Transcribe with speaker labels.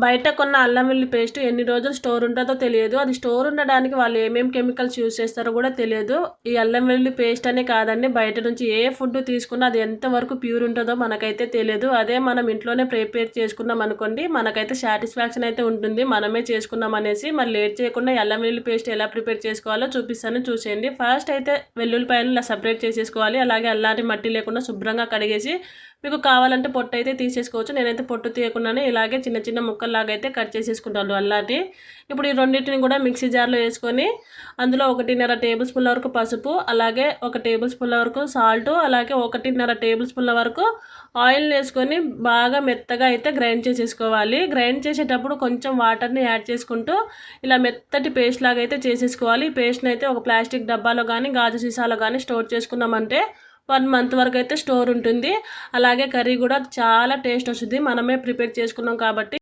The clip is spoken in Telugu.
Speaker 1: బయట కొన్న అల్లం వెల్లుల్లి పేస్ట్ ఎన్ని రోజులు స్టోర్ ఉంటుందో తెలియదు. అది స్టోర్ ఉండడానికి వాళ్ళు ఏమేమి కెమికల్స్ యూజ్ చేస్తారో కూడా తెలియదు. ఈ అల్లం వెల్లుల్లి పేస్ట్ అనే కాదండి, బయట నుంచి ఏ ఫుడ్ తీసుకున్నా అది ఎంతవరకు ప్యూర్ ఉంటుందో మనకైతే తెలియదు. అదే మనం ఇంట్లోనే ప్రిపేర్ చేసుకున్నాం అనుకోండి, మనకైతే సాటిస్ఫాక్షన్ అయితే ఉంటుంది, మనమే చేసుకున్నాం అనేసి. మరి లేట్ చేయకుండా ఈ అల్లం వెల్లుల్లి పేస్ట్ ఎలా ప్రిపేర్ చేసుకోవాలో చూపిస్తాను, చూసేయండి. ఫస్ట్ అయితే వెల్లుల్లిపాయలు ఇలా సపరేట్ చేసేసుకోవాలి. అలాగే అల్లాంటి మట్టి లేకుండా శుభ్రంగా కడిగేసి, మీకు కావాలంటే పొట్టు అయితే తీసేసుకోవచ్చు. నేనైతే పొట్టు తీయకుండానే ఇలాగే చిన్న చిన్న ముక్కల్లాగా అయితే కట్ చేసేసుకుంటాను అల్లాటి. ఇప్పుడు ఈ రెండింటిని కూడా మిక్సీ జార్లో వేసుకొని అందులో 1.5 టేబుల్ స్పూన్ల వరకు పసుపు, అలాగే 1 టేబుల్ స్పూన్ల వరకు సాల్ట్, అలాగే 1.5 టేబుల్ స్పూన్ల వరకు ఆయిల్ వేసుకొని బాగా మెత్తగా అయితే గ్రైండ్ చేసేసుకోవాలి. గ్రైండ్ చేసేటప్పుడు కొంచెం వాటర్ని యాడ్ చేసుకుంటూ ఇలా మెత్తటి పేస్ట్ లాగా అయితే చేసేసుకోవాలి. ఈ పేస్ట్ని అయితే ఒక ప్లాస్టిక్ డబ్బాలో కానీ గాజు సీసాలో కానీ స్టోర్ చేసుకున్నామంటే 1 మంత్ వరకు అయితే స్టోర్ ఉంటుంది. అలాగే కర్రీ కూడా చాలా టేస్ట్ వస్తుంది, మనమే ప్రిపేర్ చేసుకున్నాం కాబట్టి.